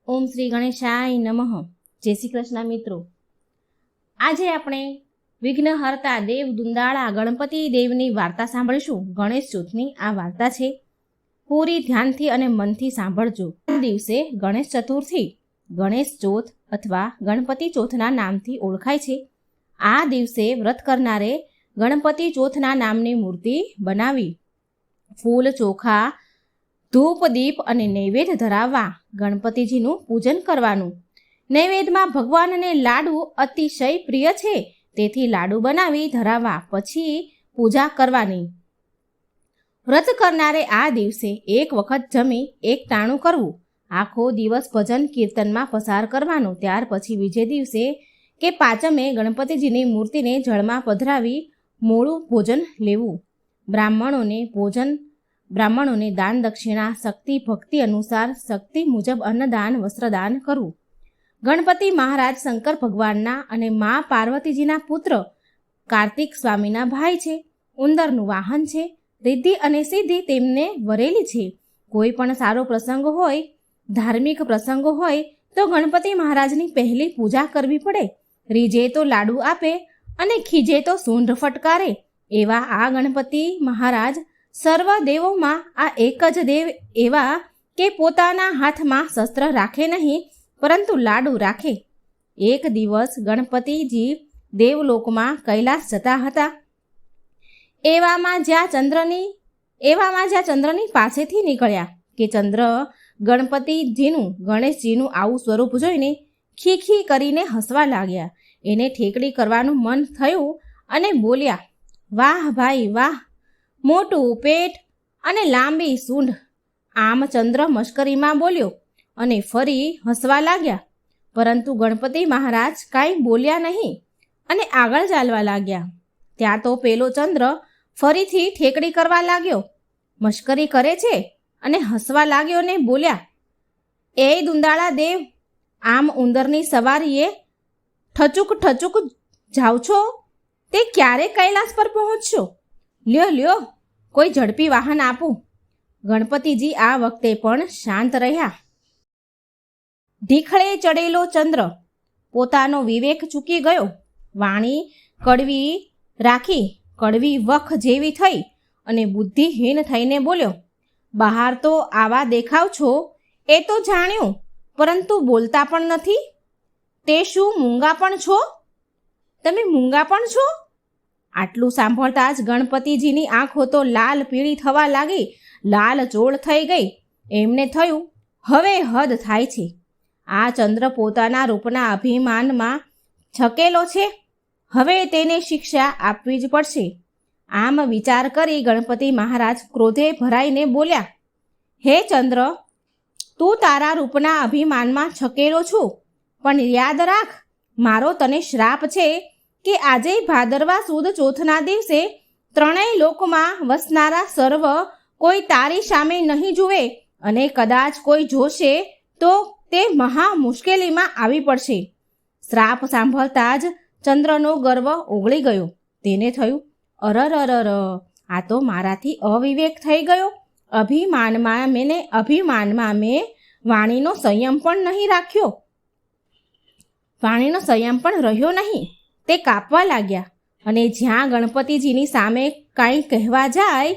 ઓમ શ્રી ગણેશાય નમઃ. જય શ્રી કૃષ્ણ મિત્રો. આજે આપણે વિઘ્નહર્તા દેવ દુંદાળા ગણપતિ દેવની વાર્તા સાંભળીશું. ગણેશ ચોથની આ વાર્તા છે. પૂરી ધ્યાનથી અને મનથી સાંભળજો. આ દિવસે ગણેશ ચતુર્થી, ગણેશ ચોથ અથવા ગણપતિ ચોથના નામથી ઓળખાય છે. આ દિવસે વ્રત કરનારે ગણપતિ ચોથના નામની મૂર્તિ બનાવી ફૂલ, ચોખા, ધૂપ, દીપ અને નૈવેદ્ય ધરાવવા ગણપતિજીનું પૂજન કરવાનું. નૈવેદ્યમાં ભગવાનને લાડુ અતિશય પ્રિય છે, તેથી લાડુ બનાવી ધરાવવા પછી પૂજા કરવાની. વ્રત કરનારે આ દિવસે એક વખત જમી એક ટાણું કરવું. આખો દિવસ ભજન કીર્તનમાં પસાર કરવાનો. ત્યાર પછી બીજે દિવસે કે પાંચમે ગણપતિજીની મૂર્તિને જળમાં પધરાવી મોડું ભોજન લેવું. બ્રાહ્મણોને દાન દક્ષિણા શક્તિ ભક્તિ અનુસાર શક્તિ મુજબ અન્નદાન વસ્ત્રદાન કરવું. ગણપતિ મહારાજ શંકર ભગવાનના અને મા પાર્વતીજીના પુત્ર કાર્તિક સ્વામીના ભાઈ છે. ઉંદરનું વાહન છે. રિદ્ધિ અને સિદ્ધિ તેમને વરેલી છે. કોઈ પણ સારો પ્રસંગ હોય, ધાર્મિક પ્રસંગો હોય તો ગણપતિ મહારાજની પહેલી પૂજા કરવી પડે. રીજે તો લાડુ આપે અને ખીજે તો સૂંઢ ફટકારે એવા આ ગણપતિ મહારાજ સર્વ દેવોમાં આ એક જ દેવ એવા કે પોતાના હાથમાં શસ્ત્ર રાખે નહીં, પરંતુ લાડુ રાખે. એક દિવસ ગણપતિજી દેવલોકમાં કૈલાસ જતા હતા. એવામાં જ્યાં ચંદ્રની પાસેથી નીકળ્યા કે ચંદ્ર ગણેશજીનું આવું સ્વરૂપ જોઈને ખીખી કરીને હસવા લાગ્યા. એને ઠેકડી કરવાનું મન થયું અને બોલ્યા, વાહ ભાઈ વાહ, મોટું પેટ અને લાંબી સૂંઢ. આમ ચંદ્ર મશ્કરીમાં બોલ્યો અને ફરી હસવા લાગ્યા. પરંતુ ગણપતિ મહારાજ કાંઈ બોલ્યા નહીં અને આગળ ચાલવા લાગ્યા. ત્યાં તો પેલો ચંદ્ર ફરીથી ઠેકડી કરવા લાગ્યો. મશ્કરી કરે છે અને હસવા લાગ્યો ને બોલ્યા, એ દુંદાળા દેવ, આમ ઉંદરની સવારીએ ઠચુક જાવ છો તે ક્યારે કૈલાસ પર પહોંચશો? લ્યો કોઈ ઝડપી વાહન આપું. ગણપતિજી આ વખતે પણ શાંત રહ્યા. ઢીખળે ચડેલો ચંદ્ર પોતાનો વિવેક ચૂકી ગયો. વાણી કડવી વખ જેવી થઈ અને બુદ્ધિહીન થઈને બોલ્યો, બહાર તો આવા દેખાવ છો એ તો જાણ્યું, પરંતુ બોલતા પણ નથી. તે શું મૂંગા પણ છો? તમે મૂંગા પણ છો? આટલું સાંભળતા જ ગણપતિજીની આંખો તો લાલ પીળી થવા લાગી, લાલ ચોળ થઈ ગઈ. એમને થયું, હવે હદ થાય છે. આ ચંદ્ર પોતાના રૂપના અભિમાનમાં છકેલો છે. હવે તેને શિક્ષા આપવી જ પડશે. આમ વિચાર કરી ગણપતિ મહારાજ ક્રોધે ભરાઈને બોલ્યા, હે ચંદ્ર, તું તારા રૂપના અભિમાનમાં છકેલો છું, પણ યાદ રાખ, મારો તને શ્રાપ છે કે આજે ભાદરવા સુદ ચોથના દિવસે ત્રણેય લોકમાં વસનારા સર્વ કોઈ તારી સામે નહીં જુએ, અને કદાચ કોઈ જોશે તો તે મહા મુશ્કેલીમાં આવી પડશે. શ્રાપ સાંભળતા જ ચંદ્રનો ગર્વ ઓગળી ગયો. તેને થયું, અરર, આ તો મારાથી અવિવેક થઈ ગયો. અભિમાનમાં મેં વાણીનો સંયમ પણ રહ્યો નહીં. તે કાપવા લાગ્યા અને જ્યાં ગણપતિજીની સામે કાંઈ કહેવા જાય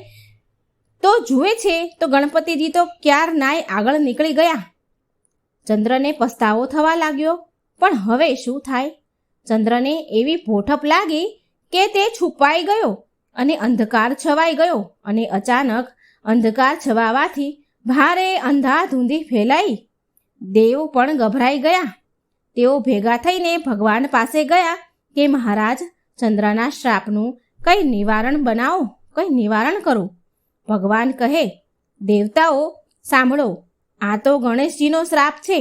તો જુએ છે તો ગણપતિજી તો ક્યારનાય આગળ નીકળી ગયા. ચંદ્રને પસ્તાવો થવા લાગ્યો, પણ હવે શું થાય? ચંદ્રને એવી ભોઠપ લાગી કે તે છુપાઈ ગયો અને અંધકાર છવાઈ ગયો. અને અચાનક અંધકાર છવાવાથી ભારે અંધાધૂંધી ફેલાઈ. દેવ પણ ગભરાઈ ગયા. તેઓ ભેગા થઈને ભગવાન પાસે ગયા કે મહારાજ, ચંદ્રના શ્રાપનું કંઈ નિવારણ કરો. ભગવાન કહે, દેવતાઓ સાંભળો, આ તો ગણેશજીનો શ્રાપ છે,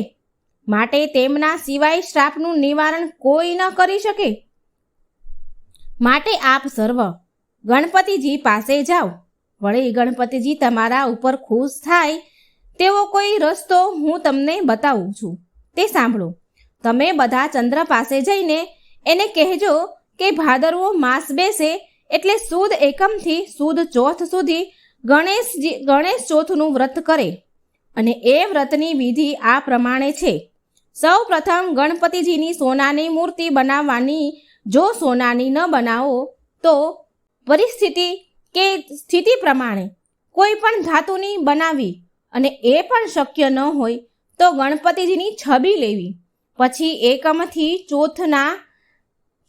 માટે તેમના સિવાય શ્રાપનું નિવારણ કોઈ ન કરી શકે. માટે આપ સર્વ ગણપતિજી પાસે જાઓ. વળી ગણપતિજી તમારા ઉપર ખુશ થાય તેવો કોઈ રસ્તો હું તમને બતાવું છું, તે સાંભળો. તમે બધા ચંદ્ર પાસે જઈને એને કહેજો કે ભાદરવો માસ બેસે એટલે સુદ એકમથી સુદ ચોથ સુધી ગણેશ ચોથનું વ્રત કરે અને એ વ્રતની વિધિ આ પ્રમાણે છે. સૌ પ્રથમ ગણપતિજીની સોનાની મૂર્તિ બનાવવાની. જો સોનાની ન બનાવો તો પરિસ્થિતિ કે સ્થિતિ પ્રમાણે કોઈ પણ ધાતુની બનાવવી, અને એ પણ શક્ય ન હોય તો ગણપતિજીની છબી લેવી. પછી એકમથી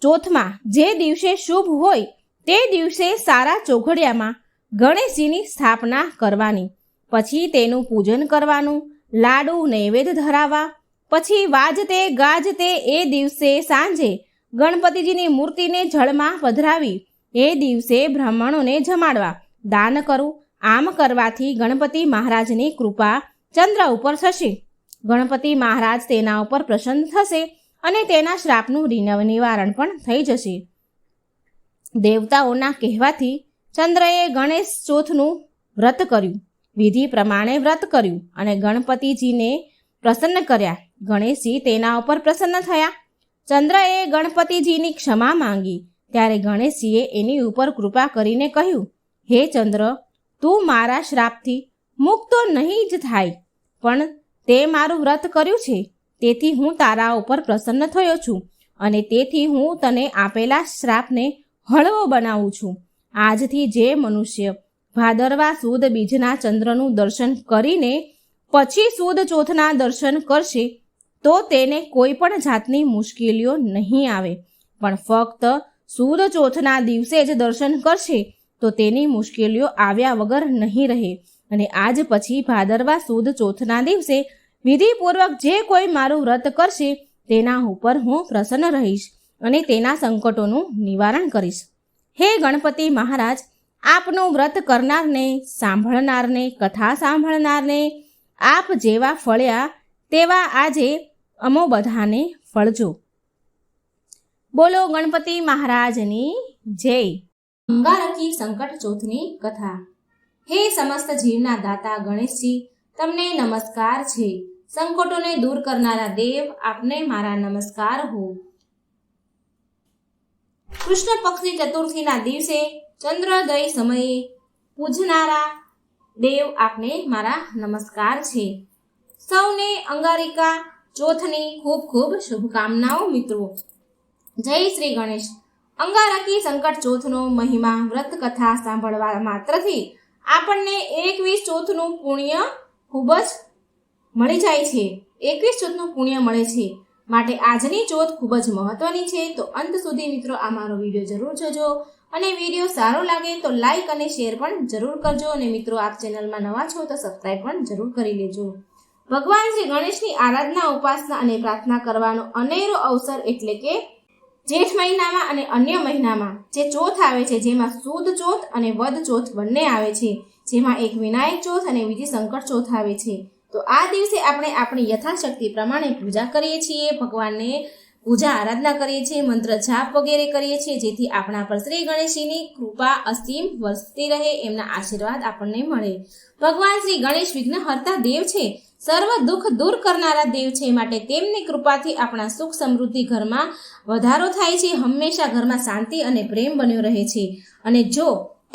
ચોથમાં જે દિવસે શુભ હોય તે દિવસે સારા ચોઘડિયામાં ગણેશજીની સ્થાપના કરવાની. પછી તેનું પૂજન કરવાનું, લાડુ નૈવેદ્ય ધરાવવા. પછી વાજતે ગાજતે એ દિવસે સાંજે ગણપતિજીની મૂર્તિને જળમાં પધરાવી એ દિવસે બ્રાહ્મણોને જમાડવા, દાન કરવું. આમ કરવાથી ગણપતિ મહારાજની કૃપા ચંદ્ર ઉપર થશે. ગણપતિ મહારાજ તેના ઉપર પ્રસન્ન થશે અને તેના શ્રાપનું નિવારણ પણ થઈ જશે. દેવતાઓના કહેવાથી ચંદ્રએ ગણેશ ચોથનું વ્રત કર્યું, વિધિ પ્રમાણે વ્રત કર્યું અને ગણપતિજીને પ્રસન્ન કર્યા. ગણેશજી તેના ઉપર પ્રસન્ન થયા. ચંદ્રએ ગણપતિજીની ક્ષમા માંગી ત્યારે ગણેશજીએ એની ઉપર કૃપા કરીને કહ્યું, હે ચંદ્ર, તું મારા શ્રાપથી મુક્ત નહીં જ થાય, પણ તે મારું વ્રત કર્યું છે તેથી હું તારા ઉપર પ્રસન્ન થયો છું અને તેથી હું તને આપેલા શ્રાપને હળવો બનાવું છું. આજથી જે મનુષ્ય ભાદરવા સુદ બીજના ચંદ્રનું દર્શન કરીને પછી સુદ ચોથના દર્શન કરશે તો તેને કોઈ પણ જાતની મુશ્કેલીઓ નહીં આવે, પણ ફક્ત સુદ ચોથના દિવસે જ દર્શન કરશે તો તેની મુશ્કેલીઓ આવ્યા વગર નહીં રહે. અને આજ પછી ભાદરવા સુદ ચોથના દિવસે વિધિપૂર્વક જે કોઈ મારું વ્રત કરશે તેના ઉપર હું પ્રસન્ન રહીશ અને તેના સંકટોનું નિવારણ કરીશ. હે ગણપતિ મહારાજ, આપનું વ્રત કરનારને, સાંભળનારને, કથા સાંભળનારને આપ જેવા ફળ્યા તેવા આજે અમો બધાને ફળજો. બોલો ગણપતિ મહારાજની જય. અંગારકી સંકટ ચોથની કથા. હે સમસ્ત જીવના દાતા ગણેશજી, તમને નમસ્કાર છે. સંકટોને દૂર કરનારા દેવ, આપને મારા નમસ્કાર હો. કૃષ્ણ પક્ષની ચતુર્થીના દિવસે ચંદ્રોદય સમયે પૂજનારા દેવ, આપને મારા નમસ્કાર છે. સૌને અંગારિકા ચોથની ખૂબ ખૂબ શુભકામનાઓ મિત્રો. જય શ્રી ગણેશ. અંગારકી સંકટ ચોથનો મહિમા વ્રત કથા સાંભળવા માત્રથી આપણને 21 ચોથનું પુણ્ય ખૂબ જ મળી જાય છે. 21 ચોથનું પુણ્ય મળે છે. માટે આજની ચોથ ખૂબ જ મહત્વની છે. તો અંત સુધી મિત્રો આ મારો વિડીયો જરૂર જોજો અને વિડીયો સારો લાગે તો લાઈક અને શેર પણ જરૂર કરજો. અને મિત્રો આપ ચેનલમાં નવા છો તો સબસ્ક્રાઈબ પણ જરૂર કરી લેજો. ભગવાન શ્રી ગણેશની આરાધના, ઉપાસના અને પ્રાર્થના કરવાનો અનેરો અવસર એટલે કે જેઠ મહિનામાં અને અન્ય મહિનામાં જે ચોથ આવે છે, જેમાં સુદ ચોથ અને વદ ચોથ બંને આવે છે, જેમાં એક વિનાયક ચોથ અને બીજી સંકટ ચોથ આવે છે. તો આ દિવસે આપણે આપણી યથાશક્તિ પ્રમાણે પૂજા કરીએ છીએ, ભગવાનને પૂજા આરાધના કરીએ છીએ, મંત્ર જાપ વગેરે કરીએ છીએ, જેથી આપણા પર શ્રી ગણેશજીની કૃપા અસીમ વરસતી રહે, એમના આશીર્વાદ આપણને મળે. ભગવાન શ્રી ગણેશ વિઘ્નહર્તા દેવ છે, સર્વ દુઃખ દૂર કરનારા દેવ છે. માટે તેમની કૃપાથી આપણા સુખ સમૃદ્ધિ ઘરમાં વધારો થાય છે. હંમેશા ઘરમાં શાંતિ અને પ્રેમ બન્યો રહે છે. અને જો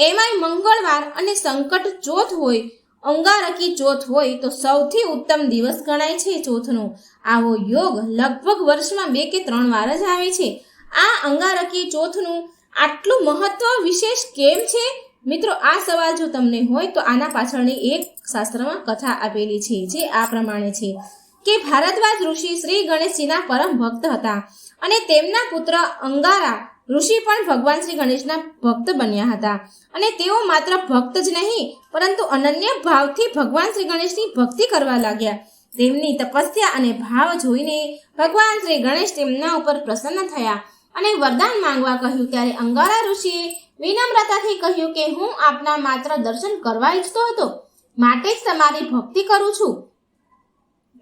એમાંય મંગળવાર અને સંકટ ચોથ હોય, અંગારકી ચોથ હોય તો સૌથી ઉત્તમ દિવસ ગણાય છે ચોથનો. આવો યોગ લગભગ વર્ષમાં 2 કે 3 વાર જ આવે છે. આ અંગારકી ચોથનું આટલું મહત્વ વિશેષ કેમ છે મિત્રો? આ સવાલ જો તમને હોય તો આના પાછળની એક શાસ્ત્રમાં કથા આપેલી છે, જે આ પ્રમાણે છે કે ભારદ્વાજ ઋષિ શ્રી ગણેશજીના પરમ ભક્ત હતા અને તેમના પુત્ર અંગારા ઋષિ પણ ભગવાન શ્રી ગણેશના ભક્ત બન્યા હતા. અને તેઓ માત્ર ભક્ત જ નહીં પરંતુ અનન્ય ભાવથી ભગવાન શ્રી ગણેશની ભક્તિ કરવા લાગ્યા. તેમની તપસ્યા અને ભાવ જોઈને ભગવાન શ્રી ગણેશ તેમના ઉપર પ્રસન્ન થયા અને વરદાન માંગવા કહ્યું. ત્યારે અંગારા ઋષિએ વિનમ્રતાથી કહ્યું કે હું આપના માત્ર દર્શન કરવા ઈચ્છતો હતો, માટે જ તમારી ભક્તિ કરું છું.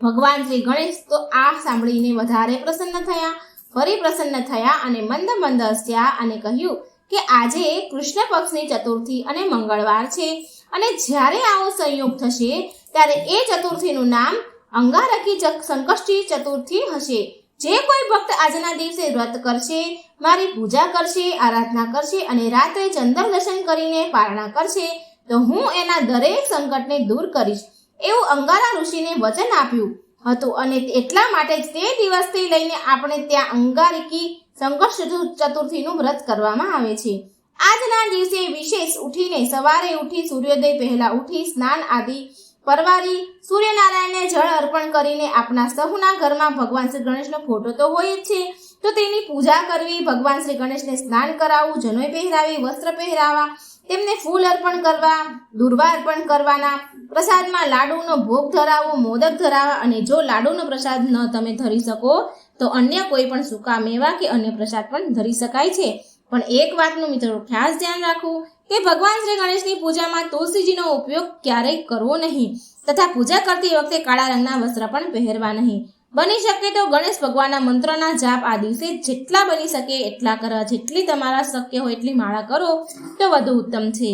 ભગવાન શ્રી ગણેશ તો આ સાંભળીને વધારે પ્રસન્ન થયા, ફરી પ્રસન્ન થયા અને મંદ મંદ હસ્યા અને કહ્યું કે આજે કૃષ્ણ પક્ષની ચતુર્થી અને મંગળવાર છે અને જ્યારે આવો સંયોગ થશે ત્યારે એ ચતુર્થીનું નામ અંગારકી સંકષ્ટી ચતુર્થી હશે. જે કોઈ ભક્ત આજના દિવસે વ્રત કરશે, મારી પૂજા કરશે, આરાધના કરશે અને રાત્રે ચંદ્ર દર્શન કરીને પારણા કરશે તો હું એના દરેક સંકટને દૂર કરીશ. એવું અંગારા ઋષિને વચન આપ્યું હતું અને એટલા માટે જ તે દિવસથી લઈને આપણે ત્યાં અંગારિકી સંકટ ચતુર્થીનું વ્રત કરવામાં આવે છે. આજના દિવસે વિશેષ ઉઠીને સવારે ઉઠી સૂર્યોદય પહેલા ઉઠી સ્નાન આદિ પરવારી સૂર્યનારાયણને જળ અર્પણ કરીને આપણા સહુના ઘરમાં ભગવાન શ્રી ગણેશનો ફોટો તો હોય જ છે, તો તેની પૂજા કરવી, ભગવાન શ્રી ગણેશને સ્નાન કરાવવું, જનોઈ પહેરાવી, વસ્ત્ર પહેરાવા, તેમને ફૂલ અર્પણ કરવા, દુર્વા અર્પણ કરવાના, પ્રસાદમાં લાડુનો ભોગ ધરાવવો, મોદક ધરાવવા અને જો લાડુનો પ્રસાદ ન તમે ધરી શકો તો અન્ય કોઈ પણ સૂકા મેવા કે અન્ય પ્રસાદ પણ ધરી શકાય છે. પણ એક વાતનું મિત્રો ખાસ ધ્યાન રાખવું કે ભગવાન શ્રી ગણેશની પૂજામાં તુલસીજીનો ઉપયોગ ક્યારેય કરવો નહીં તથા પૂજા કરતી વખતે કાળા રંગના વસ્ત્ર પણ પહેરવા નહીં. બની શકે તો ગણેશ ભગવાનના મંત્રના જાપ આ દિવસે જેટલા બની શકે એટલા કરવા, જેટલી તમારા શક્ય હોય એટલી માળા કરો તો વધુ ઉત્તમ છે.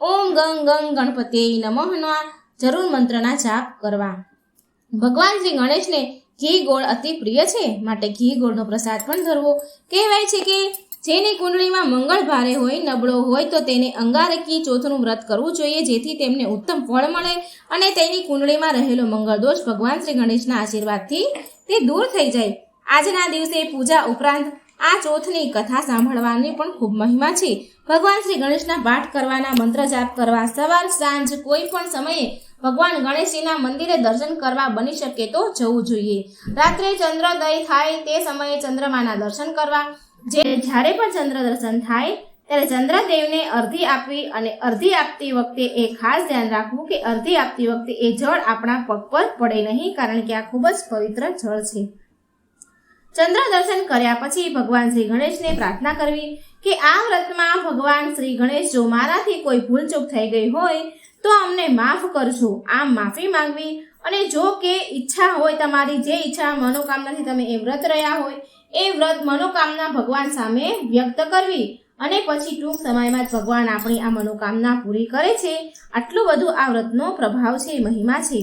ઓમ ગંગ ગંગ ગણપતિએ નમઃના જરૂર મંત્રના જાપ કરવા. ભગવાન શ્રી ગણેશને ઘી ગોળ અતિ પ્રિય છે, માટે ઘી ગોળનો પ્રસાદ પણ ધરવો. કહેવાય છે કે જેની કુંડળીમાં મંગળ ભારે હોય, નબળો હોય તો તેને અંગારકી ચોથનું વ્રત કરવું જોઈએ, જેથી તેમને ઉત્તમ ફળ મળે અને તેની કુંડળીમાં રહેલો મંગળ દોષ ભગવાન શ્રી ગણેશના આશીર્વાદથી તે દૂર થઈ જાય. આજના દિવસે પૂજા ઉપરાંત આ ચોથની કથા સાંભળવાની પણ ખૂબ મહિમા છે. ભગવાન શ્રી ગણેશના પાઠ કરવાના, મંત્ર જાપ કરવા, સવાર સાંજ કોઈ પણ સમયે ભગવાન ગણેશજીના મંદિરે દર્શન કરવા બની શકે તો જવું જોઈએ. રાત્રે ચંદ્રોદય થાય તે સમયે ચંદ્રમાના દર્શન કરવા. જ્યારે પણ ચંદ્ર દર્શન થાય ત્યારે ચંદ્રદેવને અર્ધી આપવી અને અર્ધી આપતી વખતે એ ખાસ ધ્યાન રાખવું કે અર્ધી આપતી વખતે એ જળ આપણા પગ પર પડે નહીં, કારણ કે આ ખૂબ જ પવિત્ર જળ છે. ચંદ્ર દર્શન કર્યા પછી ભગવાન શ્રી ગણેશને પ્રાર્થના કરવી કે આ વ્રતમાં ભગવાન શ્રી ગણેશ, જો મારાથી કોઈ ભૂલચૂક થઈ ગઈ હોય તો અમને માફ કરજો. આમ માફી માંગવી અને જો કે ઈચ્છા હોય તમારી, જે ઈચ્છા મનોકામનાથી તમે એ વ્રત રહ્યા હોય એ વ્રત મનોકામના ભગવાન સામે વ્યક્ત કરવી અને પછી ટૂંક સમયમાં જ ભગવાન આપણી આ મનોકામના પૂરી કરે છે. આટલું બધું આ વ્રતનો પ્રભાવ છે, મહિમા છે.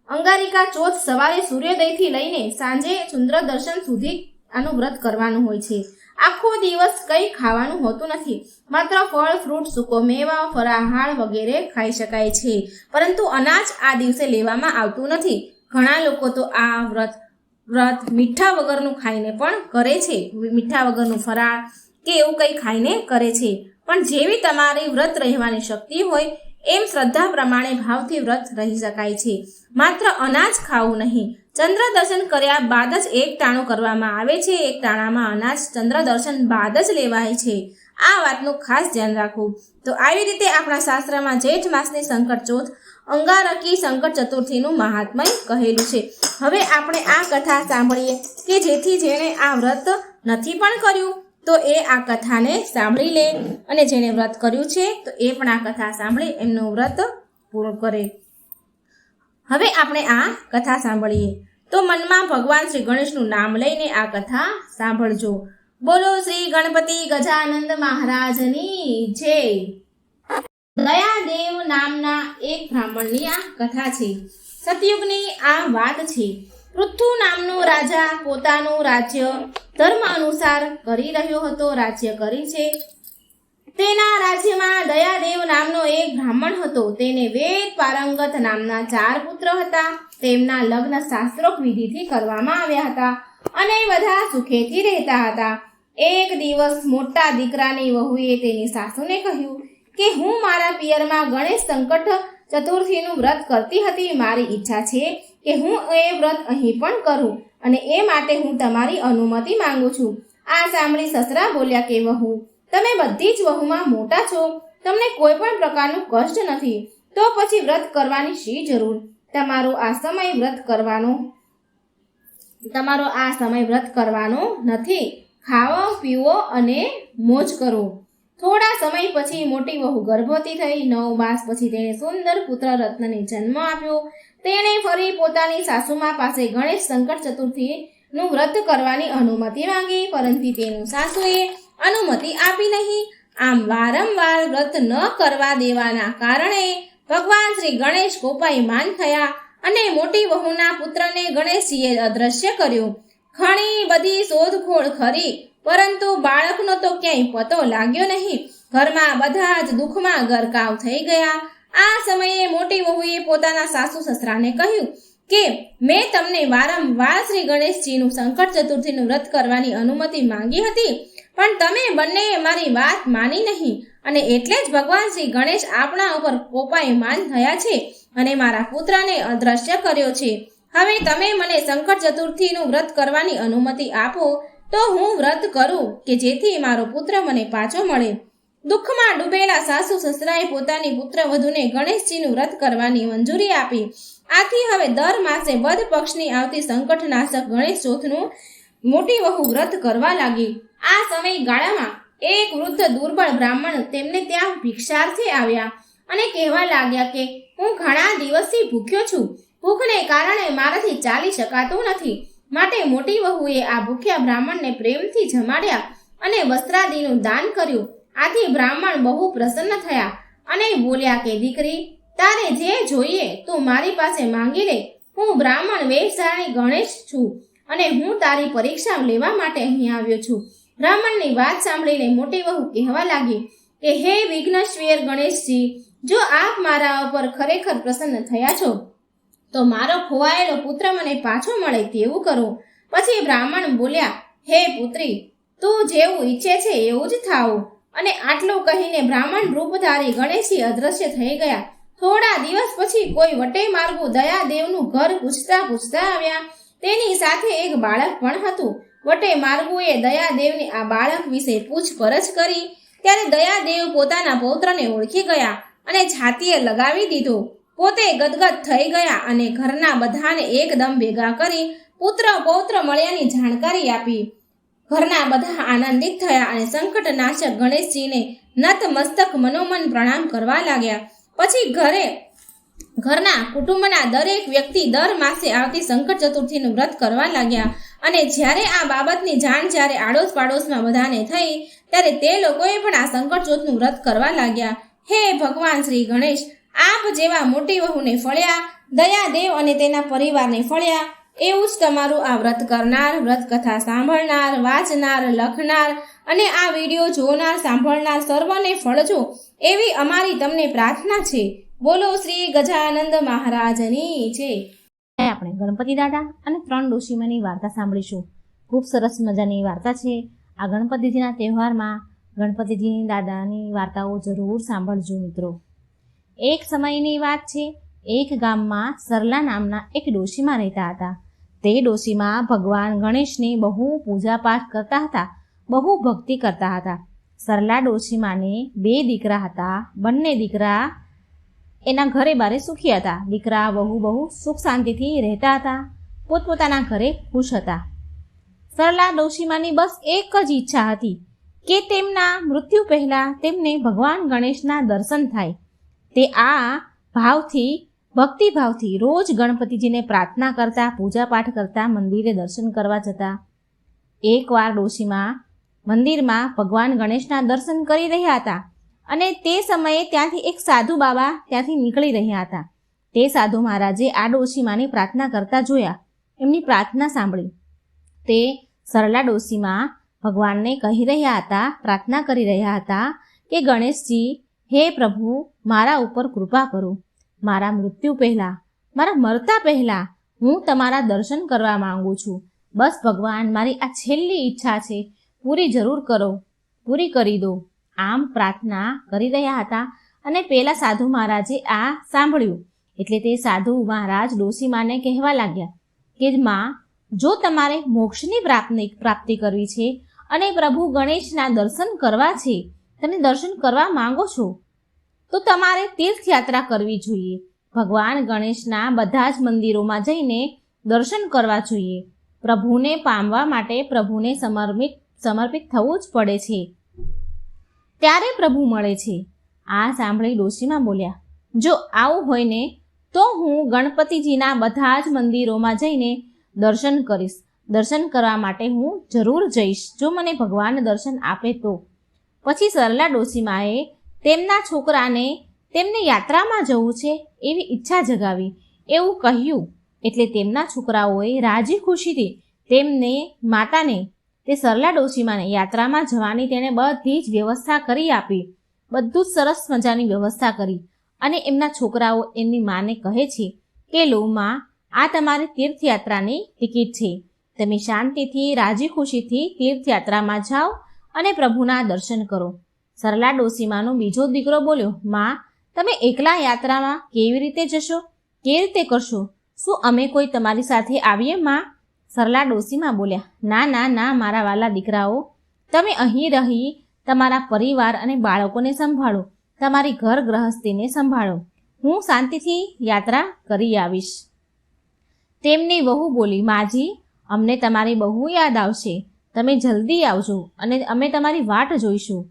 અંગારિકા ચોથ સવારે સૂર્યોદયથી લઈને સાંજે ચંદ્ર દર્શન સુધી આનું વ્રત કરવાનું હોય છે. આખો દિવસ કંઈ ખાવાનું હોતું નથી, માત્ર ફળ, ફ્રૂટ, સૂકો મેવા, ફરાહાર વગેરે ખાઈ શકાય છે, પરંતુ અનાજ આ દિવસે લેવામાં આવતું નથી. ઘણા લોકો તો આ વ્રત મીઠા વગરનું ખાઈને પણ કરે છે, મીઠા વગરનું ફરાળ કે એવું કંઈ ખાઈને કરે છે. પણ જેવી તમારી વ્રત રહેવાની શક્તિ હોય એમ શ્રદ્ધા પ્રમાણે ભાવથી વ્રત રહી શકાય છે. માત્ર અનાજ ખાવું નહીં. ચંદ્ર દર્શન કર્યા બાદ જ એક ટાણું કરવામાં આવે છે. એક ટાણામાં અનાજ ચંદ્ર દર્શન બાદ જ લેવાય છે. આ વાતનું ખાસ ધ્યાન રાખવું. તો આવી રીતે આપણા શાસ્ત્રમાં જેઠ માસની સંકટ ચોથ, અંગારકી સંકટ ચતુર્થીનું મહાત્મય કહેલું છે. હવે આપણે આ કથા સાંભળીએ કે જેથી જેણે આ વ્રત નથી પણ કર્યું તો એ આ કથાને સાંભળી લે અને જેણે વ્રત કર્યું છે તો એ પણ આ કથા સાંભળી એમનું વ્રત પૂરું કરે. હવે આપણે આ કથા સાંભળીએ તો મનમાં ભગવાન શ્રી ગણેશનું નામ લઈને આ કથા સાંભળજો. બોલો શ્રી ગણપતિ ગજાનંદ મહારાજની જય. દયાદેવ નામના એક બ્રાહ્મણની આ કથા છે. સતયુગની આ વાત છે. પૃથુ નામનો રાજા પોતાનું રાજ્ય ધર્મ અનુસાર કરી રહ્યો હતો. રાજ્ય કરી છે. તેના રાજ્યમાં દયાદેવ નામનો એક બ્રાહ્મણ હતો. તેને વેદ પારંગત નામના 4 પુત્ર હતા. તેમના લગ્ન શાસ્ત્રોક્ત વિધિથી કરવામાં આવ્યા હતા અને બધા સુખેથી રહેતા હતા. એક દિવસ મોટા દીકરાની વહુએ તેની સાસુને કહ્યું કે હું મારા પિયરમાં ગણેશ સંકટ ચતુર્થીનું વ્રત કરતી હતી. મારી ઈચ્છા છે કે હું એ વ્રત અહીં પણ કરું અને એ માટે હું તમારી અનુમતિ માંગુ છું. આ સાંભળી સસરા બોલ્યા કે વહુ, તમે બધી જ વહુમાં મોટા છો, તમને કોઈ પણ પ્રકારનું કષ્ટ નથી, તો પછી વ્રત કરવાની શી જરૂર? તમારો આ સમય વ્રત કરવાનો નથી. ખાવો, પીવો અને મોજ કરો. થોડા સમય પછી મોટી વહુ ગર્ભવતી થઈ. 9 માસ પછી તેણે સુંદર પુત્ર રત્નને જન્મ આપ્યો. તેણે ફરી પોતાની સાસુમા પાસે ગણેશ સંકટ ચતુર્થીનું વ્રત કરવાની અનુમતિ માંગી, પરંતુ તેનું સાસુએ અનુમતિ આપી નહીં. આમ વારંવાર વ્રત ન કરવા દેવાના કારણે ભગવાન શ્રી ગણેશ કોપાયમાન થયા અને મોટી વહુના પુત્રને ગણેશજીએ અદ્રશ્ય કર્યો. ઘણી બધી શોધખોળ કરી, પરંતુ બાળકનો તો ક્યાંય પતો લાગ્યો નહીં. ઘરમાં બધા જ દુઃખમાં ગરકાવ થઈ ગયા. આ સમયે મોટી વહુએ પોતાના સાસુ સસરાને કહ્યું કે મેં તમને વારંવાર શ્રી ગણેશજીનું સંકટ ચતુર્થીનું વ્રત કરવાની અનુમતિ માંગી હતી, પણ તમે બંનેએ મારી વાત માની નહીં અને એટલે જ ભગવાન શ્રી ગણેશ આપણા ઉપર કોપાયમાન થયા છે અને મારા પુત્રને અદ્રશ્ય કર્યો છે. હવે તમે મને સંકટ ચતુર્થીનું વ્રત કરવાની અનુમતિ આપો તો હું વ્રત કરું કે જેથી મારો પુત્ર મને પાછો મળે. દુઃખમાં ડૂબેલા સાસુ સસરાએ પોતાની પુત્રવધૂને ગણેશજીનું વ્રત કરવાની મંજૂરી આપી. આથી હવે દર માસે વદ પક્ષની આવતી સંકટનાશક ગણેશ ચોથનું મોટી વહુ વ્રત કરવા લાગી. આ સમયગાળામાં એક વૃદ્ધ દુર્બળ બ્રાહ્મણ તેમને ત્યાં ભિક્ષાર્થે આવ્યા અને કહેવા લાગ્યા કે હું ઘણા દિવસથી ભૂખ્યો છું. ભૂખને કારણે મારાથી ચાલી શકાતું નથી, માટે મોટી વહુએ આ ભૂખ્યા બ્રાહ્મણને પ્રેમથી જમાડ્યા અને વસ્ત્રાદિનું દાન કર્યું. આથી બ્રાહ્મણ બહુ પ્રસન્ન થયા અને બોલ્યા કે દીકરી, તારે જે જોઈએ તું મારી પાસે માંગી લે. હું બ્રાહ્મણ વેશધારી ગણેશ છું અને હું તારી પરીક્ષા લેવા માટે અહીં આવ્યો છું. બ્રાહ્મણની વાત સાંભળીને મોટી વહુ કહેવા લાગી કે હે વિઘ્નેશ્વર ગણેશજી, જો આપ મારા ઉપર ખરેખર પ્રસન્ન થયા છો તો મારો ખોવાયેલો પુત્ર મને પાછો મળે તેવું કરો. પછી બ્રાહ્મણ બોલ્યા, હે પુત્રી, તું જેવું ઈચ્છે છે એવું જ થાવું. અને આટલું કહીને બ્રાહ્મણ રૂપધારી ગણેશજી અદ્રશ્ય થઈ ગયા. થોડા દિવસ પછી કોઈ વટે માર્ગુ દયાદેવનું ઘર પૂછતા પૂછતા આવ્યા. તેની સાથે એક બાળક પણ હતું. વટે માર્ગુએ દયાદેવને આ બાળક વિશે પૂછપરછ કરી ત્યારે દયાદેવ પોતાના પૌત્રને ઓળખી ગયા અને છાતીએ લગાવી દીધો. પોતે ગદગદ થઈ ગયા અને ઘરના બધાને એકદમ ભેગા કરી પુત્ર પૌત્ર મળ્યાની જાણકારી આપી. ઘરના બધા આનંદિત થયા અને સંકટનાશક ગણેશજીને નતમસ્તક મનોમન પ્રણામ કરવા લાગ્યા. પછી ઘરના કુટુંબના દરેક વ્યક્તિ દર માસે આવતી સંકટ ચતુર્થીનું વ્રત કરવા લાગ્યા. અને જ્યારે આ બાબતની જાણ જ્યારે આડોશ પાડોશમાં બધાને થઈ ત્યારે તે લોકોએ પણ આ સંકટ ચોથનું વ્રત કરવા લાગ્યા. હે ભગવાન શ્રી ગણેશ, આપ જેવા મોટી વહુને ફળ્યા, દયાદેવ અને તેના પરિવારને ફળ્યા, એવું જ તમારું આ વ્રત કરનાર, વ્રત કથા સાંભળનાર, વાંચનાર, લખનાર અને આ વિડીયો જોનાર સાંભળનાર સર્વને ફળજો એવી અમારી તમને પ્રાર્થના છે. બોલો શ્રી ગજાનંદ મહારાજની છે. આપણે ગણપતિ દાદા અને 3 ડોશીમાની વાર્તા સાંભળીશું. ખૂબ સરસ મજાની વાર્તા છે. આ ગણપતિજીના તહેવારમાં ગણપતિજીની દાદાની વાર્તાઓ જરૂર સાંભળજો મિત્રો. એક સમયની વાત છે. એક ગામમાં સરલા નામના એક ડોશીમા રહેતા હતા. તે ડોશીમા ભગવાન ગણેશની બહુ પૂજાપાઠ કરતા હતા, બહુ ભક્તિ કરતા હતા. સરલા ડોશીમાને 2 દીકરા હતા. બંને દીકરા એના ઘરે બારે સુખી હતા. દીકરા બહુ સુખ શાંતિથી રહેતા હતા, પોતપોતાના ઘરે ખુશ હતા. સરલા ડોશીમાની બસ એક જ ઈચ્છા હતી કે તેમના મૃત્યુ પહેલાં તેમને ભગવાન ગણેશના દર્શન થાય. તે આ ભાવથી, ભક્તિભાવથી રોજ ગણપતિજીને પ્રાર્થના કરતા, પૂજાપાઠ કરતા, મંદિરે દર્શન કરવા જતા. એકવાર ડોશીમા મંદિરમાં ભગવાન ગણેશના દર્શન કરી રહ્યા હતા અને તે સમયે ત્યાંથી એક સાધુ બાબા ત્યાંથી નીકળી રહ્યા હતા. તે સાધુ મહારાજે આ ડોશીમાની પ્રાર્થના કરતા જોયા. એમની પ્રાર્થના સાંભળી. તે સરલા ડોશીમા ભગવાનને કહી રહ્યા હતા, પ્રાર્થના કરી રહ્યા હતા કે ગણેશજી, હે પ્રભુ, મારા ઉપર કૃપા કરો. મારા મૃત્યુ પહેલાં, મારા મરતા પહેલાં હું તમારા દર્શન કરવા માંગુ છું. બસ ભગવાન, મારી આ છેલ્લી ઈચ્છા છે, પૂરી જરૂર કરો, પૂરી કરી દો. આમ પ્રાર્થના કરી રહ્યા હતા અને પેલા સાધુ મહારાજે આ સાંભળ્યું. એટલે તે સાધુ મહારાજ ડોશીમાને કહેવા લાગ્યા કે માં, જો તમારે મોક્ષની પ્રાપ્તિ કરવી છે અને પ્રભુ ગણેશના દર્શન કરવા છે, તમે દર્શન કરવા માંગો છો, તો તમારે તીર્થયાત્રા કરવી જોઈએ. ભગવાન ગણેશના બધા જ મંદિરોમાં જઈને દર્શન કરવા જોઈએ. પ્રભુને પામવા માટે પ્રભુને સમર્પિત થવું જ પડે છે, ત્યારે પ્રભુ મળે છે. આ સાંભળી ડોશીમા બોલ્યા, જો આવું હોય ને તો હું ગણપતિજીના બધા જ મંદિરોમાં જઈને દર્શન કરીશ. દર્શન કરવા માટે હું જરૂર જઈશ, જો મને ભગવાન દર્શન આપે તો. પછી સરલા ડોશીમાએ તેમના છોકરાને તેમને યાત્રામાં જવું છે એવી ઈચ્છા જગાવી એવું કહ્યું. એટલે તેમના છોકરાઓએ રાજી ખુશીથી તેમને માતાને, તે સરલા ડોશીમાને યાત્રામાં જવાની તેણે બધી જ વ્યવસ્થા કરી આપી. બધું જ સરસ મજાની વ્યવસ્થા કરી અને એમના છોકરાઓ એમની માને કહે છે કે લો માં, આ તમારી તીર્થયાત્રાની ટિકિટ છે. તમે શાંતિથી રાજી ખુશીથી તીર્થયાત્રામાં જાઓ અને પ્રભુના દર્શન કરો. સરલા ડોસીમાનો બીજો દીકરો બોલ્યો, માં, તમે એકલા યાત્રામાં કેવી રીતે જશો? કેવી રીતે કરશો? શું અમે કોઈ તમારી સાથે આવીએ માં? સરલા ડોસીમાં બોલ્યા, ના ના ના મારા વાલા દીકરાઓ, તમે અહીં રહી તમારા પરિવાર અને બાળકોને સંભાળો, તમારી ઘર ગૃહસ્થીને સંભાળો. હું શાંતિથી યાત્રા કરી આવીશ. તેમની વહુ બોલી, માજી, અમને તમારી બહુ યાદ આવશે. તમે જલ્દી આવજો અને અમે તમારી વાટ જોઈશું.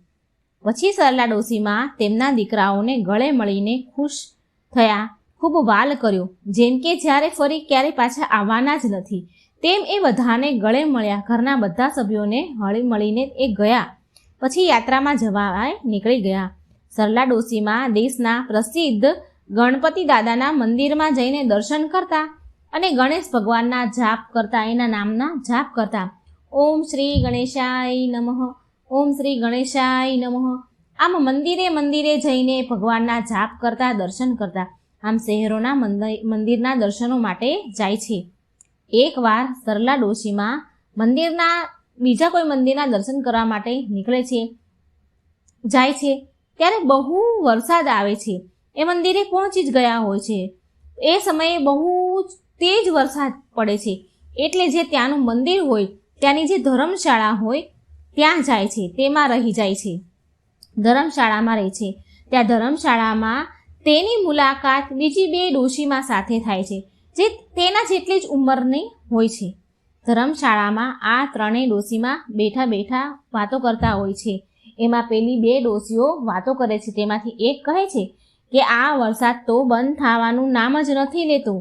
પછી સરલા ડોસીમાં તેમના દીકરાઓને ગળે મળીને ખુશ થયા, ખૂબ વાલ કર્યો, જેમ કે જ્યારે ફરી ક્યારે પાછા આવવાના જ નથી. તેમ એ બધાને ગળે મળ્યા. ઘરના બધા સભ્યોને હળી મળીને એ ગયા. પછી યાત્રામાં જવા નીકળી ગયા. સરલા ડોસીમાં દેશના પ્રસિદ્ધ ગણપતિ દાદાના મંદિરમાં જઈને દર્શન કરતા અને ગણેશ ભગવાનના જાપ કરતા, એના નામના જાપ કરતા. ઓમ શ્રી ગણેશાય નમઃ, ઓમ શ્રી ગણેશાય નમઃ. આમ મંદિરે મંદિરે જઈને ભગવાનના જાપ કરતા, દર્શન કરતા. આમ શહેરોના મંદિરના દર્શનો માટે જાય છે. એકવાર સરલા ડોશીમાં બીજા કોઈ મંદિરના દર્શન કરવા માટે નીકળે છે, જાય છે, ત્યારે બહુ વરસાદ આવે છે. એ મંદિરે પહોંચી જ ગયા હોય છે. એ સમયે બહુ તેજ વરસાદ પડે છે. એટલે જે ત્યાંનું મંદિર હોય, ત્યાંની જે ધર્મશાળા હોય ત્યાં જાય છે, તેમાં રહી જાય છે. ધર્મશાળામાં રહે છે. ત્યાં ધર્મશાળામાં તેની મુલાકાત બીજી 2 ડોશીમાં સાથે થાય છે, જે તેના જેટલી જ ઉંમરની હોય છે. ધર્મશાળામાં આ 3 ડોશીમાં બેઠા બેઠા વાતો કરતા હોય છે. એમાં પેલી 2 ડોશીઓ વાતો કરે છે. તેમાંથી એક કહે છે કે આ વરસાદ તો બંધ થવાનું નામ જ નથી લેતો.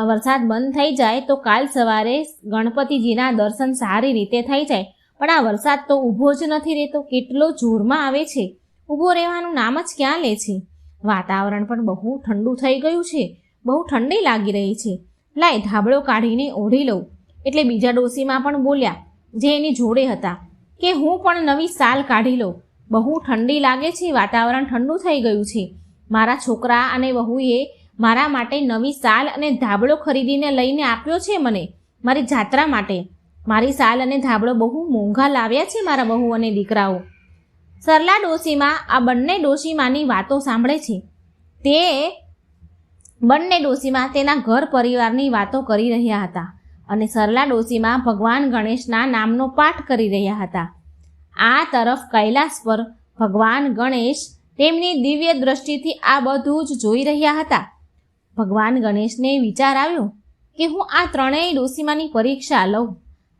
વરસાદ બંધ થઈ જાય તો કાલ સવારે ગણપતિજીના દર્શન સારી રીતે થઈ જાય, પણ આ વરસાદ તો ઊભો જ નથી રહેતો. કેટલો જોરમાં આવે છે, ઊભો રહેવાનું નામ જ ક્યાં લે છે. વાતાવરણ પણ બહુ ઠંડુ થઈ ગયું છે, બહુ ઠંડી લાગી રહી છે. લાય ધાબળો કાઢીને ઓઢી લઉં. એટલે બીજા ડોશીમાં પણ બોલ્યા, જે એની જોડે હતા, કે હું પણ નવી સાલ કાઢી લઉં. બહુ ઠંડી લાગે છે, વાતાવરણ ઠંડુ થઈ ગયું છે. મારા છોકરા અને વહુએ મારા માટે નવી સાલ અને ધાબળો ખરીદીને લઈને આપ્યો છે મને, મારી જાત્રા માટે. મારી સાલ અને ધાબળો બહુ મોંઘા લાવ્યા છે મારા વહુ અને દીકરાઓ. સરલા ડોશીમાં આ બંને ડોશીમાની વાતો સાંભળે છે. તે બંને ડોશીમાં તેના ઘર પરિવારની વાતો કરી રહ્યા હતા અને સરલા ડોશીમાં ભગવાન ગણેશના નામનો પાઠ કરી રહ્યા હતા. આ તરફ કૈલાસ પર ભગવાન ગણેશ તેમની દિવ્ય દ્રષ્ટિથી આ બધું જ જોઈ રહ્યા હતા. ભગવાન ગણેશને વિચાર આવ્યો કે હું આ 3 ડોશીમાની પરીક્ષા લઉં.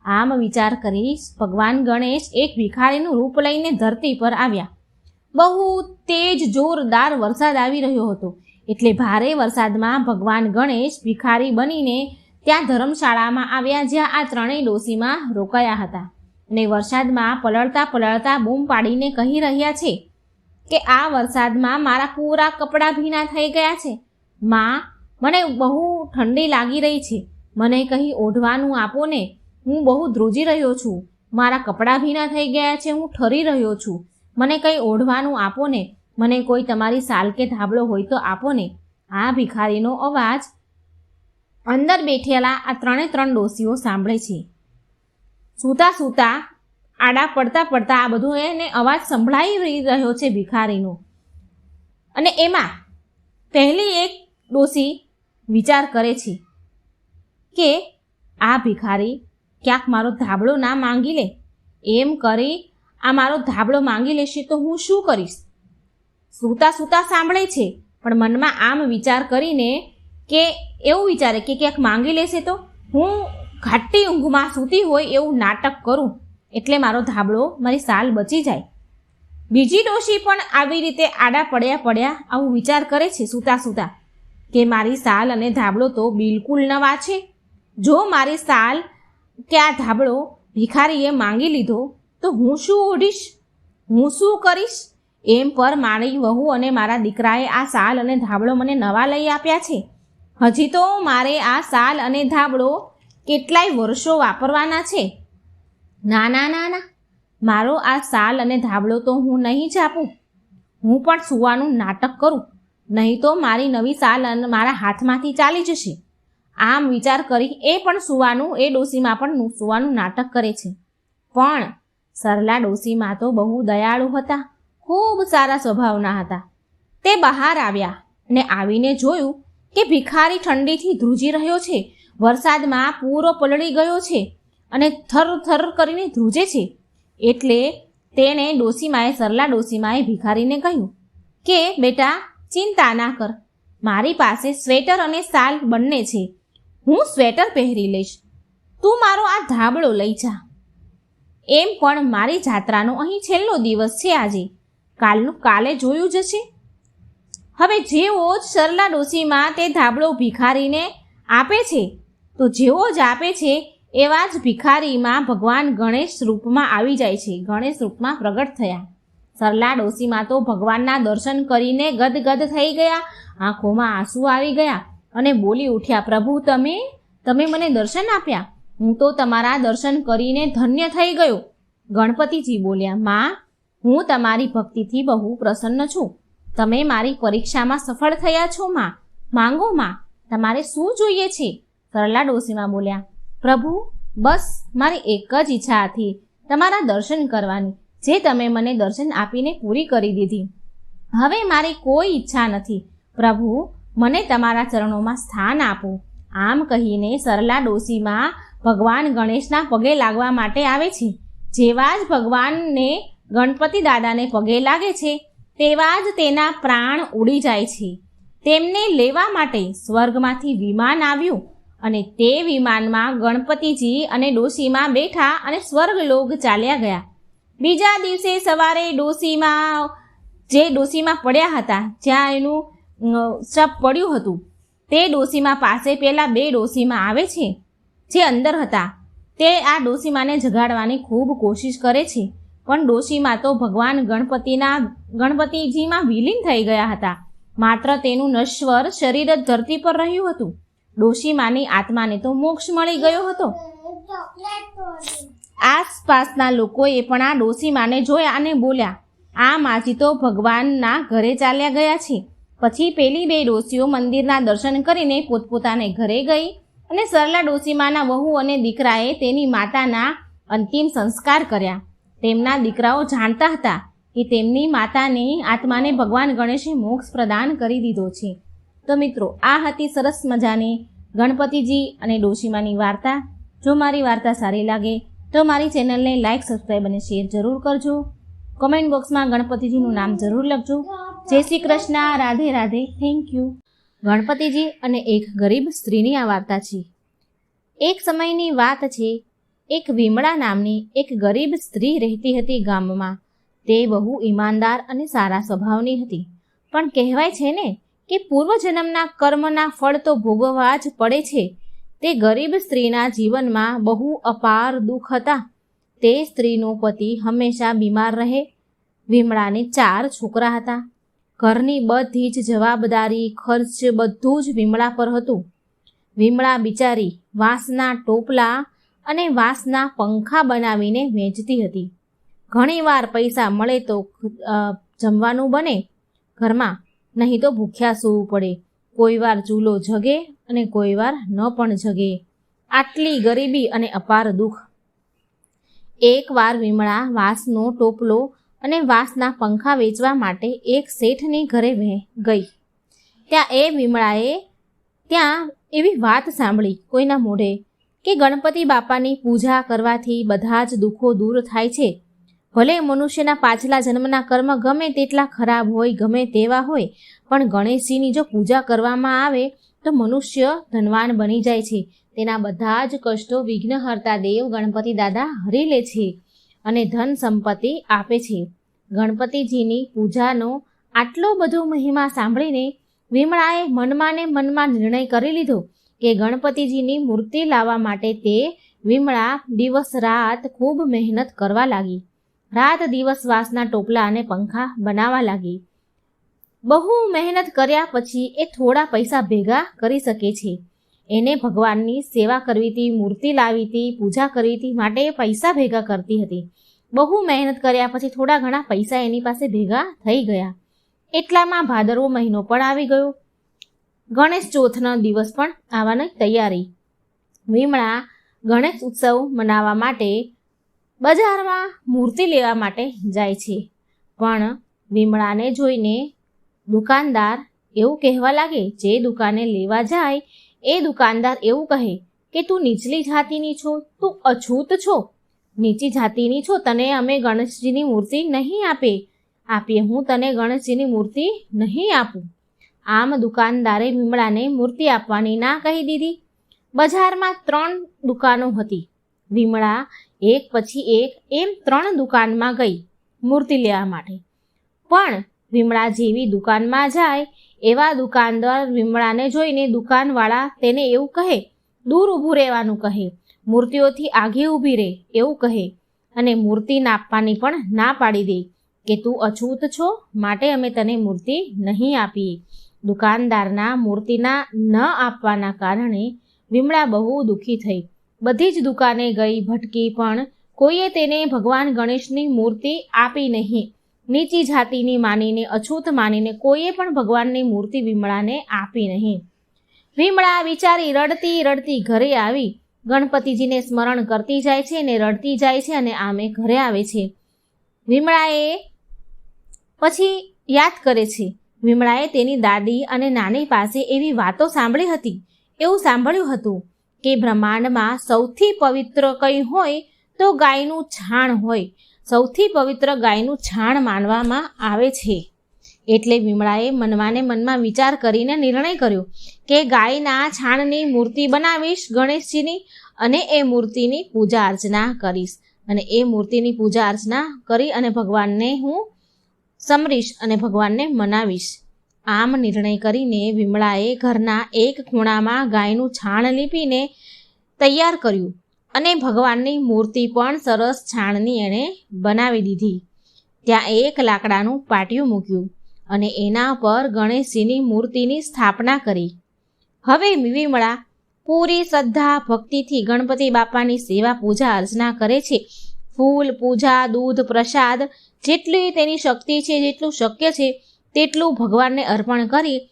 આમ વિચાર કરી ભગવાન ગણેશ એક ભિખારીનું રૂપ લઈને ધરતી પર આવ્યા. બહુ તેજ જોરદાર વરસાદ આવી રહ્યો હતો. એટલે ભારે વરસાદમાં ભગવાન ગણેશ ભિખારી બનીને ત્યાં ધર્મશાળામાં આવ્યા, જ્યાં આ 3 ડોશીમાં રોકાયા હતા. અને વરસાદમાં પલળતા પલળતા બૂમ પાડીને કહી રહ્યા છે કે આ વરસાદમાં મારા પૂરા કપડાં ભીના થઈ ગયા છે. માં, મને બહુ ઠંડી લાગી રહી છે, મને કંઈ ઓઢવાનું આપો ને. હું બહુ ધ્રુજી રહ્યો છું, મારા કપડાં ભીના થઈ ગયા છે, હું ઠરી રહ્યો છું. મને કંઈ ઓઢવાનું આપો ને. મને કોઈ તમારી સાલ કે ધાબળો હોય તો આપો ને. આ ભિખારીનો અવાજ અંદર બેઠેલા આ 3 ડોશીઓ સાંભળે છે. સૂતા સૂતા, આડા પડતા પડતા આ બધું એને અવાજ સંભળાઈ રહ્યો છે ભિખારીનો. અને એમાં પહેલી એક ડોશી વિચાર કરે છે કે આ ભિખારી ક્યાંક મારો ધાબળો ના માંગી લે. એમ કરી આ મારો ધાબળો માંગી લેશે તો હું શું કરીશ? સૂતા સૂતા સાંભળે છે, પણ મનમાં આમ વિચાર કરીને કે એવું વિચારે કે ક્યાંક માંગી લેશે તો હું ઘાટી ઊંઘમાં સૂતી હોય એવું નાટક કરું, એટલે મારો ધાબળો, મારી સાલ બચી જાય. બીજી ડોશી પણ આવી રીતે આડા પડ્યા આવું વિચાર કરે છે સૂતા સૂતા, કે મારી સાલ અને ધાબળો તો બિલકુલ નવા છે. જો મારી સાલ કે આ ધાબળો ભિખારીએ માંગી લીધો તો હું શું ઓઢીશ, હું શું કરીશ? એમ પર મારી વહુ અને મારા દીકરાએ આ સાલ અને ધાબળો મને નવા લઈ આપ્યા છે. હજી તો મારે આ સાલ અને ધાબળો કેટલાય વર્ષો વાપરવાના છે. ના ના ના ના, મારો આ સાલ અને ધાબળો તો હું નહીં જ આપું. હું પણ સૂવાનું નાટક કરું નહીં તો મારી નવી સાલ મારા હાથમાંથી ચાલી જશે. આમ વિચાર કરી એ ડોશીમાં પણ સૂવાનું નાટક કરે છે. પણ સરલા ડોશીમાં તો બહુ દયાળુ હતા, ખૂબ સારા સ્વભાવના હતા. તે બહાર આવ્યા અને આવીને જોયું કે ભિખારી ઠંડીથી ધ્રુજી રહ્યો છે, વરસાદમાં પૂરો પલળી ગયો છે અને થર થર કરીને ધ્રુજે છે. એટલે તેણે સરલા ડોશીમાએ ભિખારીને કહ્યું કે બેટા, ચિંતા ના કર, મારી પાસે સ્વેટર અને શાલ બંને છે, હું સ્વેટર પહેરી લઈશ, તું મારો આ ધાબળો લઈ જા. એમ પણ મારી જાત્રાનો અહીં છેલ્લો દિવસ છે આજે, કાલનું કાલે જોયું જશે. હવે જેવો જ સરલા ડોશીમાં તે ધાબળો ભિખારીને આપે છે, તો જેવો જ આપે છે એવા જ ભિખારીમાં ભગવાન ગણેશ રૂપમાં આવી જાય છે, ગણેશ રૂપમાં પ્રગટ થયા. સરલા ડોશીમાં તો ભગવાનના દર્શન કરીને ગદગદ થઈ ગયા, આંખોમાં આંસુ આવી ગયા અને બોલી ઉઠ્યા, પ્રભુ તમે મને દર્શન આપ્યા, હું તો તમારા દર્શન કરીને ધન્ય થઈ ગયો. ગણપતિજી બોલ્યા, માં, હું તમારી ભક્તિથી બહુ પ્રસન્ન છું, તમે મારી પરીક્ષામાં સફળ થયા છો માં, માંગો માં, તમારે શું જોઈએ છે? સરલા ડોશીમાં બોલ્યા, પ્રભુ, બસ મારી એક જ ઈચ્છા હતી, તમારા દર્શન કરવાની, જે તમે મને દર્શન આપીને પૂરી કરી દીધી. હવે મારી કોઈ ઈચ્છા નથી, પ્રભુ મને તમારા ચરણોમાં સ્થાન આપો. આમ કહીને સરલા ડોશીમાં ભગવાન ગણેશના પગે લાગવા માટે આવે છે. જેવા જ ભગવાનને ગણપતિ દાદાને પગે લાગે છે તેવા જ તેના પ્રાણ ઉડી જાય છે. તેમને લેવા માટે સ્વર્ગમાંથી વિમાન આવ્યું અને તે વિમાનમાં ગણપતિજી અને ડોશીમાં બેઠા અને સ્વર્ગલોક ચાલ્યા ગયા. બીજા દિવસે સવારે ડોશીમાં પડ્યા હતા, જ્યાં એનું શબ પડ્યું હતું, તે ડોશીમાં પાસે પેલા બે ડોશીમાં આવે છે જે અંદર હતા. તે આ ડોશીમાને જગાડવાની ખૂબ કોશિશ કરે છે, પણ ડોશીમાં તો ભગવાન ગણપતિજીમાં વિલીન થઈ ગયા હતા. માત્ર તેનું નશ્વર શરીર જ ધરતી પર રહ્યું હતું. ડોશીમાની આત્માને તો મોક્ષ મળી ગયો હતો. આસપાસના લોકોએ પણ આ ડોશીમાને જોયા અને બોલ્યા, આ માજી તો ભગવાનના ઘરે ચાલ્યા ગયા છે. પછી પેલી બે ડોશીઓ મંદિરના દર્શન કરીને પોતપોતાને ઘરે ગઈ અને સરલા ડોશીમાના વહુ અને દીકરાએ તેની માતાના અંતિમ સંસ્કાર કર્યા. તેમના દીકરાઓ જાણતા હતા કે તેમની માતાની આત્માને ભગવાન ગણેશે મોક્ષ પ્રદાન કરી દીધો છે. તો મિત્રો, આ હતી સરસ મજાની ગણપતિજી અને ડોશીમાની વાર્તા. જો મારી વાર્તા સારી લાગે તો મારી ચેનલને લાઇક, સબસ્ક્રાઈબ અને શેર જરૂર કરજો. કોમેન્ટ બોક્સમાં ગણપતિજીનું નામ જરૂર લખજો. જય શ્રી કૃષ્ણ, રાધે રાધે, થેન્ક યુ. ગણપતિજી અને એક ગરીબ સ્ત્રીની આ વાર્તા છે. એક સમયની વાત છે. એક વિમળા નામની એક ગરીબ સ્ત્રી રહેતી હતી ગામમાં. તે બહુ ઈમાનદાર અને સારા સ્વભાવની હતી. પણ કહેવાય છે ને કે પૂર્વજન્મના કર્મના ફળ તો ભોગવવા જ પડે છે. તે ગરીબ સ્ત્રીના જીવનમાં બહુ અપાર દુઃખ હતા. તે સ્ત્રીનો પતિ હંમેશા બીમાર રહે. વિમળાને 4 છોકરા હતા. ઘરની બધી જ જવાબદારી, ખર્ચ બધું જ વિમળા પર હતું. વિમળા બિચારી વાંસના ટોપલા અને વાંસના પંખા બનાવીને વેચતી હતી. ઘણીવાર પૈસા મળે તો જમવાનું બને ઘરમાં, નહીં તો ભૂખ્યા સૂવું પડે. કોઈ વાર ચૂલો જગે અને કોઈ વાર ન પણ જગે. આટલી ગરીબી અને અપાર દુઃખ. એકવાર વિમળા વાંસનો ટોપલો અને વાંસના પંખા વેચવા માટે એક શેઠની ઘરે ગઈ. વિમળાએ ત્યાં એવી વાત સાંભળી કોઈના મોઢે કે ગણપતિ બાપાની પૂજા કરવાથી બધા જ દુઃખો દૂર થાય છે. ભલે મનુષ્યના પાછલા જન્મના કર્મ ગમે તેટલા ખરાબ હોય, ગમે તેવા હોય, પણ ગણેશજીની જો પૂજા કરવામાં આવે તો મનુષ્ય ધનવાન બની જાય છે. તેના બધા જ કષ્ટો વિઘ્નહર્તા દેવ ગણપતિ દાદા હરી લે છે અને ધન સંપત્તિ આપે છે. ગણપતિજીની પૂજાનો આટલો બધો મહિમા સાંભળીને વિમળાએ મનમાં નિર્ણય કરી લીધો કે ગણપતિજીની મૂર્તિ લાવવા માટે તે વિમળા દિવસ રાત ખૂબ મહેનત કરવા લાગી. રાત દિવસ વાંસના ટોપલા અને પંખા બનાવવા લાગી. બહુ મહેનત કર્યા પછી એ થોડા પૈસા ભેગા કરી શકે છે. એને ભગવાનની સેવા કરવી હતી, મૂર્તિ લાવી હતી, પૂજા કરવી હતી, માટે એ પૈસા ભેગા કરતી હતી. બહુ મહેનત કર્યા પછી થોડા ઘણા પૈસા એની પાસે ભેગા થઈ ગયા. એટલામાં ભાદરવો મહિનો પણ આવી ગયો. ગણેશ ચોથનો દિવસ પણ આવવાની તૈયારી. વિમળા ગણેશ ઉત્સવ મનાવવા માટે બજારમાં મૂર્તિ લેવા માટે જાય છે. પણ વિમળાને જોઈને દુકાનદાર એવું કહેવા લાગે, જે દુકાને લેવા જાય એ દુકાનદાર એવું કહે કે તું નીચલી જાતિની છો, તું અછૂત છો, નીચી જાતિની છો, તને અમે ગણેશજીની મૂર્તિ નહીં આપીએ, હું તને ગણેશજીની મૂર્તિ નહીં આપું. આમ દુકાનદારે વિમળાને મૂર્તિ આપવાની ના કહી દીધી. બજારમાં 3 દુકાનો હતી. વિમળા એક પછી એક એમ 3 દુકાનમાં ગઈ મૂર્તિ લેવા માટે. પણ વિમળા જેવી દુકાનમાં જાય એવા દુકાનદાર વિમળાને જોઈને દુકાનવાળા તેને એવું કહે, દૂર ઊભું રહેવાનું કહે, મૂર્તિઓથી આગે ઊભી રહે એવું કહે, અને મૂર્તિ આપવાની પણ ના પાડી દે કે તું અછૂત છો, માટે અમે તને મૂર્તિ નહીં આપીએ. દુકાનદારના મૂર્તિના ન આપવાના કારણે વિમળા બહુ દુઃખી થઈ. બધી જ દુકાને ગઈ, ભટકી, પણ કોઈએ તેને ભગવાન ગણેશની મૂર્તિ આપી નહીં. નીચી જાતિની માનીને, અછૂત માનીને કોઈએ પણ ભગવાનની મૂર્તિ વિમળાને આપી નહીં. વિમળા વિચારી રડતી રડતી ઘરે આવી ગણપતિજીને સ્મરણ કરતી જાય છે અને રડતી જાય છે અને આમે ઘરે આવે છે. વિમળાએ પછી યાદ કરે છે, વિમળાએ તેની દાદી અને નાની પાસે એવી વાતો સાંભળી હતી, એવું સાંભળ્યું હતું કે બ્રહ્માંડમાં સૌથી પવિત્ર કંઈ હોય તો ગાયનું છાણ હોય. સૌથી પવિત્ર ગાયનું છાણ માનવામાં આવે છે. એટલે વિમળાએ મનમાં વિચાર કરીને નિર્ણય કર્યો કે ગાયના છાણની મૂર્તિ બનાવીશ ગણેશજીની, અને એ મૂર્તિની પૂજા અર્ચના કરીશ, અને એ મૂર્તિની પૂજા અર્ચના કરી અને ભગવાનને હું સમરીશ અને ભગવાનને મનાવીશ. આમ નિર્ણય કરીને વિમળાએ ઘરના એક ખૂણામાં ગાયનું છાણ લીપીને તૈયાર કર્યું, અને ભગવાનની મૂર્તિ પણ સરસ છાણની એણે બનાવી દીધી. ત્યાં એક લાકડાનું પાટિયું મૂક્યું અને એના પર ગણેશજીની મૂર્તિની સ્થાપના કરી. હવે વિમળા પૂરી શ્રદ્ધા ભક્તિથી ગણપતિ બાપાની સેવા પૂજા અર્ચના કરે છે. ફૂલ, પૂજા, દૂધ, પ્રસાદ જેટલી તેની શક્તિ છે, જેટલું શક્ય છે તેટલું ભગવાનને અર્પણ કરી